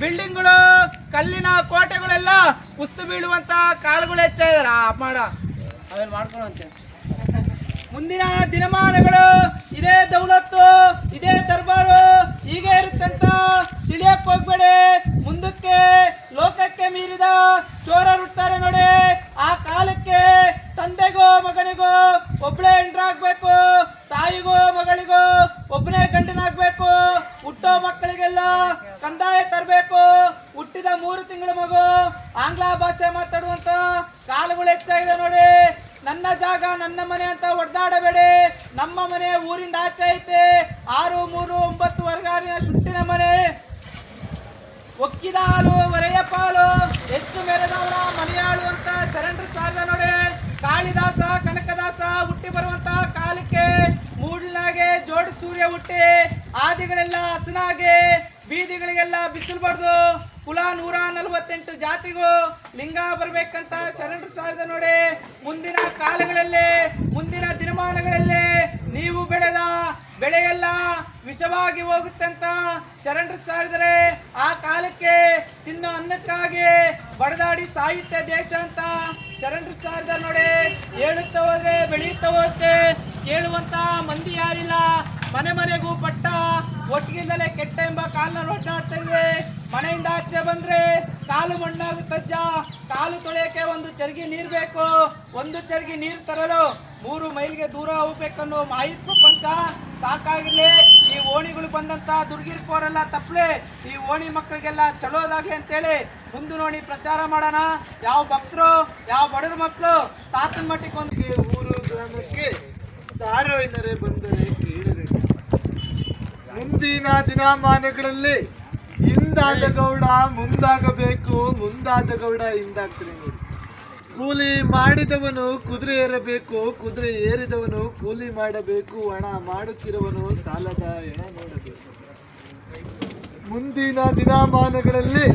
ಬಿಲ್ಡಿಂಗ್ಗಳು, ಕಲ್ಲಿನ ಕೋಟೆಗಳೆಲ್ಲ ಕುಸ್ತು ಬೀಳುವಂತ ಕಾಲಗಳು ಹೆಚ್ಚಾಗಿದಾರ ಮಾಡ ಅವೆಲ್ಲ ಮಾಡ್ಕೊಳ್ಳುವಂತೆ. ಮುಂದಿನ ದಿನಮಾನಗಳು ಇದೇ ದೌಲತ್ತು, ಇದೇ ದರ್ಬಾರು ಹೀಗೆ ಇರುತ್ತಂತ ತಿಳಿಯಕ್ ಹೋಗ್ಬೇಡಿ. ಮುಂದಕ್ಕೆ ಲೋಕಕ್ಕೆ ಮೀರಿದ ಚೋರರುತ್ತಾರೆ ನೋಡಿ. ಆ ಕಾಲಕ್ಕೆ ತಂದೆಗೋ ಮಗನಿಗೋ ಒಬ್ಬಳೇ ಹೆಂಡ್ರಾಗ್ಬೇಕು, ತಾಯಿಗೋ ಮಗಳಿಗೋ ಒಬ್ಬನೇ ಗಂಡನಾಗ್ಬೇಕು, ಹುಟ್ಟೋ ಮಕ್ಕಳಿಗೆಲ್ಲ ಕಂದಾಯ ತರಬೇಕು, ಹುಟ್ಟಿದ 3 ತಿಂಗಳ ಮಗು ಆಂಗ್ಲ ಭಾಷೆ ಮಾತಾಡುವಂತ ಕಾಲಗಳು ಹೆಚ್ಚಾಗಿದೆ ನೋಡಿ. ನನ್ನ ಜಾಗ ನನ್ನ ಮನೆ ಅಂತ ಹೊಡೆದಾಡಬೇಡಿ. ನಮ್ಮ ಮನೆ ಊರಿಂದ ಆಚೆ ಐತೆ. 6, 3, 9 ವರ್ಗಾರಿನ ಸುಟ್ಟಿನ ಮನೆ. ಒಕ್ಕಿದ ಹಾಲು ಒರೆಯ ಪಾಲು, ಹೆಚ್ಚು ಮೆರೆದವರ ಮನೆಯಾಳು ಅಂತ ಶರಣರು ಸಾಲ ನೋಡಿ. ಕಾಳಿದಾಸ ಕನಕದಾಸ ಹುಟ್ಟಿ ಬರುವಂತ ಕಾಲಕ್ಕೆ ಮೂಡ್ಲಾಗೆ ಜೋಡಿ ಸೂರ್ಯ ಹುಟ್ಟಿ ಆದಿಗಳೆಲ್ಲ ಹಸನಾಗಿ ಬೀದಿಗಳಿಗೆಲ್ಲ ಬಿಸಿಲು ಬಡ್ದು ಕುಲ 148 ಜಾತಿಗೂ ಲಿಂಗ ಬರ್ಬೇಕಂತ ಶರಣರು ಸಾರಿದ ನೋಡಿ. ಮುಂದಿನ ಕಾಲಗಳಲ್ಲಿ, ಮುಂದಿನ ದಿನಮಾನಗಳಲ್ಲಿ ನೀವು ಬೆಳೆದ ಬೆಳೆಯೆಲ್ಲ ವಿಷವಾಗಿ ಹೋಗುತ್ತೆ ಅಂತ ಶರಣರು ಸಾರಿದರೆ, ಆ ಕಾಲಕ್ಕೆ ತಿನ್ನೋ ಅನ್ನಕ್ಕಾಗಿ ಬಡದಾಡಿ ಸಾಹಿತ್ಯ ದೇಶ ಅಂತ ಶರಣರು ಸಾರಿದ ನೋಡಿ. ಹೇಳುತ್ತಾ ಹೋದ್ರೆ ಬೆಳೆಯುತ್ತಾ ಹೋಗುತ್ತೆ, ಕೇಳುವಂತ ಮಂದಿ ಯಾರಿಲ್ಲ. ಮನೆ ಮನೆಗೂ ಪಟ್ಟ ಒಟ್ಟಿಗಿಂದಲೇ ಕೆಟ್ಟ ಎಂಬ ಕಾಲನ್ನ ಒಟ್ಟಾಡ್ತಾ ಇದ್ವಿ. ಮನೆಯಿಂದ ಆಚೆ ಬಂದ್ರೆ ಕಾಲು ಮಣ್ಣಾಗುತ್ತಜ್ಜ. ಕಾಲು ತೊಳೆಯಕ್ಕೆ ಒಂದು ಚರ್ಗಿ ನೀರು ಬೇಕು. ಒಂದು ಚರ್ಗಿ ನೀರು ತರಲು 3 ಮೈಲಿಗೆ ದೂರ ಹೋಗ್ಬೇಕನ್ನೋ ಮಾಹಿತಿ ಪ್ರಪಂಚ ಸಾಕಾಗಿರ್ಲಿ. ಈ ಓಣಿಗಳು ಬಂದಂತ ದುರ್ಗಿರ್ಕೋರೆಲ್ಲ ತಪ್ಪಲೆ, ಈ ಓಣಿ ಮಕ್ಕಳಿಗೆಲ್ಲ ಚಲೋದಾಗ್ಲಿ ಅಂತೇಳಿ ಮುಂದೆ ನೋಡಿ ಪ್ರಚಾರ ಮಾಡೋಣ. ಯಾವ ಭಕ್ತರು, ಯಾವ ಬಡವ್ರ ಮಕ್ಕಳು ತಾತನ ಮಟ್ಟಿಗೆ ಒಂದು ಊರು ಗ್ರಾಮಕ್ಕೆ ಸಾರ್ವಜನಿಕರೇ ಬಂದರೆ ಕೇಳಬೇಕು. ಮುಂದಿನ ದಿನಮಾನಗಳಲ್ಲಿ ಹಿಂದಾದ ಗೌಡ ಮುಂದಾಗಬೇಕು, ಮುಂದಾದ ಗೌಡ ಹಿಂದಾಗ್ತಾನೆ ನೋಡಿ. ಕೂಲಿ ಮಾಡಿದವನು ಕುದುರೆ ಏರಬೇಕು, ಕುದುರೆ ಏರಿದವನು ಕೂಲಿ ಮಾಡಬೇಕು, ಹಣ ಮಾಡುತ್ತಿರುವನು ಸಾಲದ ಹೆಣ ನೋಡಬೇಕು. ಮುಂದಿನ ದಿನಮಾನಗಳಲ್ಲಿ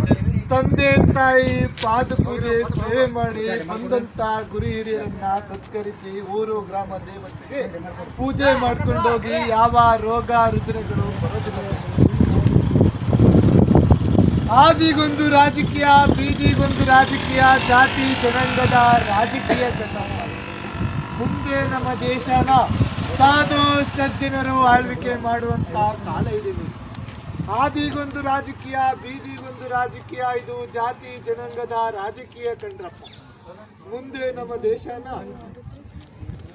ತಂದೆ ತಾಯಿ ಪಾದಪೂಜೆ ಸೇವೆ ಮಾಡಿ ಬಂದಂತ ಗುರು ಹಿರಿಯರನ್ನ ಸತ್ಕರಿಸಿ ಊರು ಗ್ರಾಮ ದೇವತೆಗೆ ಪೂಜೆ ಮಾಡ್ಕೊಂಡೋಗಿ ಯಾವ ರೋಗ ರುಜಿನಗಳು ಬರೋದಿಲ್ಲ. ಆದಿಗೊಂದು ರಾಜಕೀಯ, ಬೀದಿಗೊಂದು ರಾಜಕೀಯ, ಜಾತಿ ಜನಾಂಗದ ರಾಜಕೀಯ ಸಂಗಮ. ಮುಂದೆ ನಮ್ಮ ದೇಶನ ಸಾಧು ಸಜ್ಜನರು ಆಳ್ವಿಕೆ ಮಾಡುವಂತ ಕಾಲ ಇದೆ. ಆದಿಗೊಂದು ರಾಜಕೀಯ, ಬೀದಿಗೊಂದು ರಾಜಕೀಯ, ಇದು ಜಾತಿ ಜನಾಂಗದ ರಾಜಕೀಯ ಕಂಡ್ರಪ್ಪ. ಮುಂದೆ ನಮ್ಮ ದೇಶನ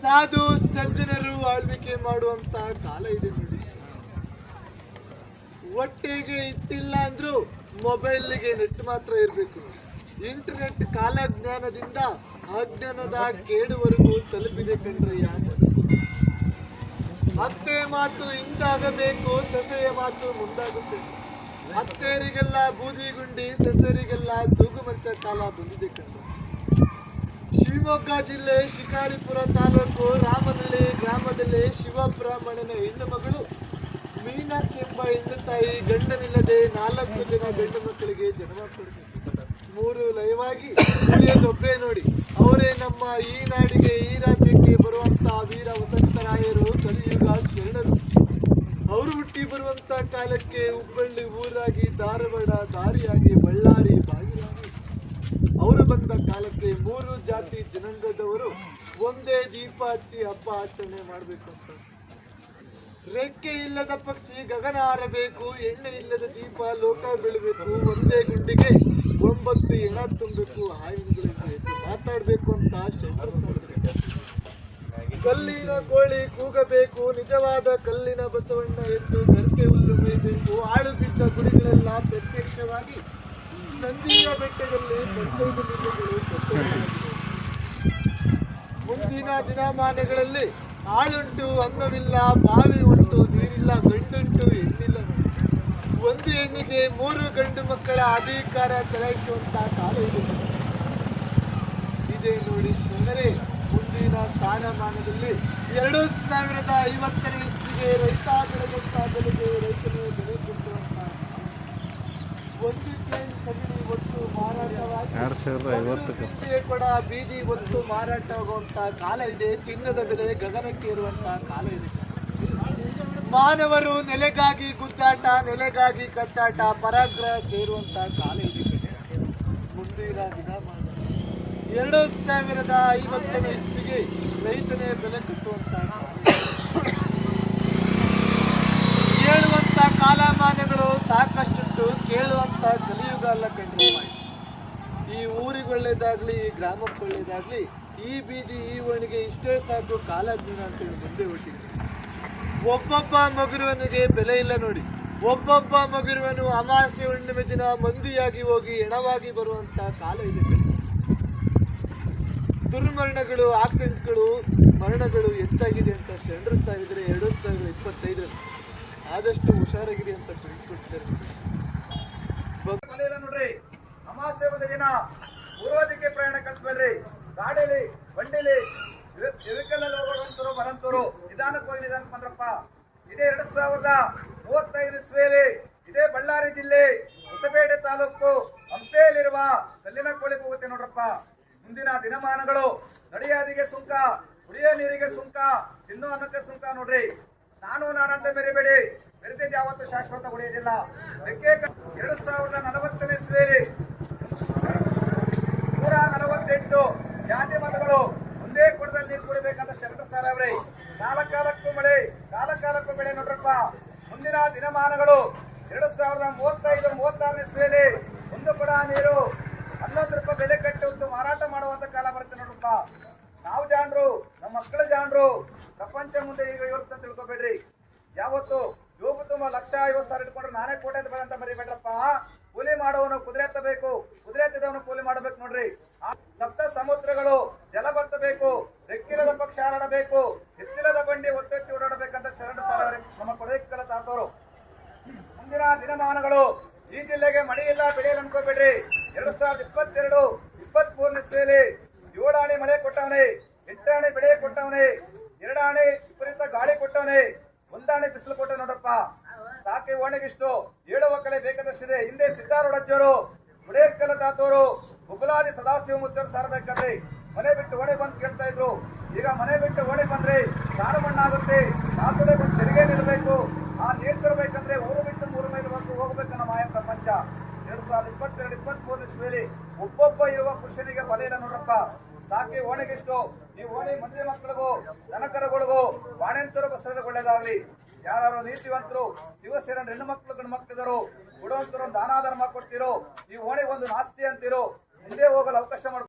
ಸಾಧು ಸಜ್ಜನರು ಆಳ್ವಿಕೆ ಮಾಡುವಂತ ಕಾಲ ಇದೆ ನೋಡಿ. ಹೊಟ್ಟೆಗೆ ಇಟ್ಟಿಲ್ಲ ಅಂದ್ರೂ ಮೊಬೈಲ್ಗೆ ನೆಟ್ ಮಾತ್ರ ಇರಬೇಕು. ಇಂಟರ್ನೆಟ್ ಕಾಲಜ್ಞಾನದಿಂದ ಅಜ್ಞಾನದ ಕೇಡುವರೆಗೂ ತಲುಪಿದೆ ಕಣ್ರಯ್ಯ. ಅತ್ತೆ ಮಾತು ಹಿಂದಾಗಬೇಕು, ಸೊಸೆಯ ಮಾತು ಮುಂದಾಗುತ್ತೆ. ಅತ್ತೆಯರಿಗೆಲ್ಲ ಬೂದಿಗುಂಡಿ, ಸೊಸೆಯರಿಗೆಲ್ಲ ತೂಗುಮಂಚ ಕಾಲ ಬಂದಿದೆ ಕಣ್ರ. ಶಿವಮೊಗ್ಗ ಜಿಲ್ಲೆ ಶಿಕಾರಿಪುರ ತಾಲೂಕು ರಾಮನಹಳ್ಳಿ ಗ್ರಾಮದಲ್ಲಿ ಶಿವಬ್ರಾಹ್ಮಣನ ಹೆಣ್ಣು ಮಗಳು ಮೀನಾಕ್ಷಿ ಎಂಬ ಹೆಣ್ಣು ತಾಯಿ ಗಂಡನಿಲ್ಲದೆ 4 ಜನ ಗಂಡು ಮಕ್ಕಳಿಗೆ ಜನ್ಮ ಕೊಡ್ತಾರೆ. 3 ಲಯವಾಗಿ ಉಳಿಯೋದೊಬ್ಬರೇ ನೋಡಿ. ಅವರೇ ನಮ್ಮ ಈ ನಾಡಿಗೆ, ಈ ರಾಜ್ಯಕ್ಕೆ ಬರುವಂತ ವೀರ ವಸಂತರಾಯರು, ಕಲಿಯುಗ ಶರಣರು. ಅವರು ಹುಟ್ಟಿ ಬರುವಂತ ಕಾಲಕ್ಕೆ ಹುಬ್ಬಳ್ಳಿ ಊರಾಗಿ, ಧಾರವಾಡ ದಾರಿಯಾಗಿ, ಬಳ್ಳಾರಿ ಬಾಗಿಲಾಗಿ ಅವರು ಬಂದ ಕಾಲಕ್ಕೆ 3 ಜಾತಿ ಜನಾಂಗದವರು ಒಂದೇ ದೀಪ ಹಚ್ಚಿ ಹಬ್ಬ ಆಚರಣೆ ಮಾಡಬೇಕು ಅಂತ. ರೆಕ್ಕೆ ಇಲ್ಲದ ಪಕ್ಷಿ ಗಗನ ಹಾರಬೇಕು, ಎಣ್ಣೆ ಇಲ್ಲದ ದೀಪ ಲೋಕ ಬೆಳಬೇಕು, ಒಂದೇ ಗುಂಡಿಗೆ 9 ಹೆಣ ತುಂಬಬೇಕು, ಹಾಯಿಗಳಿಗೆ ಮಾತಾಡಬೇಕು ಅಂತ ಶಂಕರ. ಕಲ್ಲಿನ ಕೋಳಿ ಕೂಗಬೇಕು, ನಿಜವಾದ ಕಲ್ಲಿನ ಬಸವಣ್ಣ ಎಂದು ಗರ್ಕೆ ಹುಲ್ಲು ಮೇಯಬೇಕು. ಆಳು ಬಿದ್ದ ಗುಡಿಗಳೆಲ್ಲ ಪ್ರತ್ಯಕ್ಷವಾಗಿ ನಂದಿಯ ಬೆಟ್ಟದಲ್ಲಿ ಮುಂದಿನ ದಿನಮಾನಗಳಲ್ಲಿ ಆಳುಂಟು ಅನ್ನವಿಲ್ಲ, ಬಾವಿ ಉಂಟು ನೀರಿಲ್ಲ, ಗಂಡುಂಟು ಹೆಣ್ಣಿಲ್ಲ. ಒಂದು ಹೆಣ್ಣಿಗೆ 3 ಗಂಡು ಮಕ್ಕಳ ಅಧಿಕಾರ ಚಲಾಯಿಸುವಂತ ಕಾಲ ಇದೆ ನೋಡಿ ಶರಣರೇ. ಮುಂದಿನ ಸ್ಥಾನಮಾನದಲ್ಲಿ 2050ನೇ ಇಸ್ವಿಗೆ ರೈತ ಬೆಳೆದಂತ ಬೆಲೆಗೆ ರೈತನೇ ಬೆಲೆ ಕೊಟ್ಟುವಂತ ಒಂದು ಟ್ರೈನ್ ಸಗಣಿ ಒಟ್ಟು ಮಾರಾಟವಾಗಿ ಕೂಡ ಬೀದಿ ಒತ್ತು ಮಾರಾಟವಾಗುವಂತ ಕಾಲ ಇದೆ. ಚಿನ್ನದ ಬೆಲೆ ಗಗನಕ್ಕೆ ಇರುವಂತಹ ಕಾಲ ಇದೆ. ಮಾನವರು ನೆಲೆಗಾಗಿ ಗುದ್ದಾಟ, ನೆಲೆಗಾಗಿ ಕಚ್ಚಾಟ, ಪರಾಗ್ರಹ ಸೇರುವಂತ ಕಾಲ ಇದೆ ಕಣೆ. ಮುಂದಿನ ದಿನಮಾನ 2050ನೇ ಇಸ್ವಿಗೆ ರೈತನೇ ಬೆಲೆ ಕಟ್ಟುವಂತ ಹೇಳುವಂತ ಕಾಲಮಾನಗಳು ಸಾಕಷ್ಟುಂಟು, ಕೇಳುವಂತ ಕಲಿಯುಗ ಅಲ್ಲ ಕಂಡ್ರೆ. ಈ ಊರಿಗೆ ಒಳ್ಳೇದಾಗ್ಲಿ, ಈ ಗ್ರಾಮಕ್ಕೆ ಒಳ್ಳೇದಾಗ್ಲಿ, ಈ ಬೀದಿ ಈ ಓಣಿಗೆ ಇಷ್ಟೇ ಸಾಕು ಕಾಲಜ್ಞಾನ ಅಂತೇಳಿ ಮುಂದೆ ಹೊಟ್ಟಿದೆ. ಒಬ್ಬೊಬ್ಬ ಮಗುರುವನಿಗೆ ಬೆಲೆ ಇಲ್ಲ ನೋಡಿ. ಒಬ್ಬೊಬ್ಬ ಮಗುರುವನು ಅಮಾವಾಸ್ಯೆ ಹುಣ್ಣಿಮೆ ದಿನ ಮಂದಿಯಾಗಿ ಹೋಗಿ ಹೆಣವಾಗಿ ಬರುವಂತ ಕಾಲ ಇದೆ. ದುರ್ಮರಣಗಳು, ಆಕ್ಸಿಡೆಂಟ್ಗಳು, ಮರಣಗಳು ಹೆಚ್ಚಾಗಿದೆ ಅಂತ ಶರಣರು ಇದ್ರೆ 2025 ಆದಷ್ಟು ಹುಷಾರಾಗಿರಿ ಅಂತ ತಿಳಿಸ್ಕೊಟ್ಟಿದ್ದಾರೆ. ನೋಡ್ರಿ, ಅಮಾವಾಸ್ಯೆ ಒಂದು ದಿನ ಪೂರ್ವದಿಕ್ಕೆ ಪ್ರಯಾಣ ಕಳಿಸ್ಬೇಡ್ರಿ. ಗಾಡಿಲಿ, ಬಂಡಿಲಿ, ವೆಹಿಕಲಲ್ಲಿ ಹೋಗೋರಂತರು ಬರಂತರು ನಿಧಾನಕ್ಕೆ ಹೋಗಿ ನಿಧಾನಕ್ಕೆ ಬಂದ್ರಪ್ಪ. ಇದೇ 2035 ಇಸ್ವಿಯಲ್ಲಿ ಇದೇ ಬಳ್ಳಾರಿ ಜಿಲ್ಲೆ ಹೊಸಪೇಟೆ ತಾಲೂಕು ಹಂಪೆಯಲ್ಲಿರುವ ಕಲ್ಲಿನ ಕೋಳಿಗೆ ಹೋಗುತ್ತೆ ನೋಡ್ರಪ್ಪ. ಮುಂದಿನ ದಿನಮಾನಗಳು ನಡೆಯಾದಿಗೆ ಸುಂಕ, ಕುಡಿಯೋ ನೀರಿಗೆ ಸುಂಕ, ತಿನ್ನೋ ಅನ್ನಕ್ಕೆ ಸುಂಕ ನೋಡ್ರಿ. ನಾನಂತ ಬೆರಿಬೇಡಿ, ಬೆರೆತಿದ್ದು ಯಾವತ್ತು ಶಾಶ್ವತ ಉಳಿಯೋದಿಲ್ಲ. 2040ನೇ ಇಸ್ವಿಯಲ್ಲಿ 148 ಜಾತಿ ಮತಗಳು ಒಂದೇ ಕೊಡದಲ್ಲಿ ನೀರು ಕುಡಿಬೇಕಂತ ಶರಣರು ಸಾರವ್ರಿ. ಕಾಲಕ್ಕೂ ಮಳೆ, ಕಾಲಕ್ಕೂ ಬೆಳೆ ನೋಡ್ರಪ್ಪ. ಮುಂದಿನ ದಿನಮಾನಗಳು 2035-36ನೇ ಇಸ್ವಿಯಲ್ಲಿ ಒಂದು ಕೊಡ ನೀರು 11 ರೂಪಾಯಿ ಬೆಲೆ ಕಟ್ಟು ಮಾರಾಟ ಮಾಡುವಂತ ಕಾಲ ಬರುತ್ತೆ ನೋಡ್ರಪ್ಪ. ನಾವು ಜಾಣರು, ನಮ್ಮ ಮಕ್ಕಳ ಜಾಣರು. ಪ್ರಪಂಚ ಮುಂದೆ ಈಗ ಇರುತ್ತೆ ತಿಳ್ಕೊಬೇಡ್ರಿ. ಯಾವತ್ತು ಜೋಬು ತುಂಬ 1,50,000 ಇಟ್ಕೊಂಡ್ರೆ ನಾನೇ ಕೋಟೆ ಅಂತ ಬರೀಬೇಡ್ರಪ್ಪ. ಕೂಲಿ ಮಾಡುವವನು ಕುದುರೆ ಎತ್ತಬೇಕು, ಕುದುರೆ ಎತ್ತಿದವನು ಕೂಲಿ ಮಾಡಬೇಕು ನೋಡ್ರಿ. ಸಪ್ತ ಸಮುದ್ರಗಳು ಜಲ ಬತ್ತಬೇಕು, ರೆಕ್ಕಿರದ ಪಕ್ಷ ಹಾರಾಡಬೇಕು, ಎತ್ತಿರದ ಬಂಡಿ ಒತ್ತೆತ್ತಿ ಓಡಾಡಬೇಕಂತ ಶರಣ ಸಾರವ್ರೆ ನಮ್ಮ ಕೊಡೈಕಲ ತಾತವರು. ಮುಂದಿನ ದಿನಮಾನಗಳು ಈ ಜಿಲ್ಲೆಗೆ ಮಳೆ ಇಲ್ಲ, ಬೆಳೆಯಲ್ಲ ಅನ್ಕೋಬೇಡ್ರಿ. 2022-23ನೇ ಇಸ್ವಿಯಲ್ಲಿ 7 ಆಣೆ ಮಳೆ ಕೊಟ್ಟವನೇ, 8 ಆಣೆ ಬೆಳೆ ಕೊಟ್ಟವನೇ, 2 ಆಣೆ ವಿಪರೀತ ಗಾಳಿ ಕೊಟ್ಟವನೇ, 1 ಆಣೆ ಬಿಸಿಲು ಕೊಟ್ಟ ನೋಡ್ರಪ್ಪ. ಸಾಕೆ ಓಣೆಗಿಷ್ಟು 7 ಒಕ್ಕಲೆ ಬೇಕಾದಷ್ಟಿದೆ. ಹಿಂದೆ ಸಿದ್ದಾರೂಢಜ್ಜರು, ಗುಡೇಕಲ ತಾತವರು, ಗುಗ್ಲಾದಿ ಸದಾಶಿವ ಮುತ್ತರು ಸಾರಬೇಕಾದ್ರೆ ಮನೆ ಬಿಟ್ಟು ಓಣೆ ಬಂದು ಕೇಳ್ತಾ ಇದ್ರು. ಈಗ ಮನೆ ಬಿಟ್ಟು ಓಣೆ ಬಂದ್ರೆ ಸಾರು ಮಣ್ಣಾಗುತ್ತೆ, ಸಾಕುಡೆ ಬಂದು ತೆರಿಗೆ ನಿಲ್ಲಬೇಕು. ಆ ನೀರು ತರಬೇಕಂದ್ರೆ ಊರು ಬಿಟ್ಟು 3 ಮೈಲು ಹೋಗ್ಬೇಕನ್ನ ಮಾಯ ಪ್ರಪಂಚ. 2022-23ನೇ ಇಸ್ವಿಯಲ್ಲಿ ಒಬ್ಬೊಬ್ಬ ಇರುವ ಪುರುಷನಿಗೆ ಬಲ ಇಲ್ಲ ನೋಡ್ರಪ್ಪ. ಸಾಕಿ ಓಣೆಗಿಷ್ಟು. ಈ ಓಣೆ ಮಂದಿ ಮಕ್ಕಳಿಗೂ, ದನಕರುಗಳಿಗೂ, ಬಾಣೆಂತರು ಬಸರಿಗೆ ಒಳ್ಳೇದಾಗ್ಲಿ. ಯಾರು ನೀತಿವಂತರು, ಶಿವಶರಣ ಹೆಣ್ಣು ಮಕ್ಕಳು ಗಂಡು ಮಕ್ಕಳಿದರು ಕೊಡುವಂತರು ದಾನ ಧರ್ಮ ಕೊಡ್ತಿರೋ, ಈ ಓಣೆ ಒಂದು ನಾಸ್ತಿ ಅಂತಿರೋ, ಮುಂದೆ ಹೋಗಲು ಅವಕಾಶ ಮಾಡ್ಕೊ.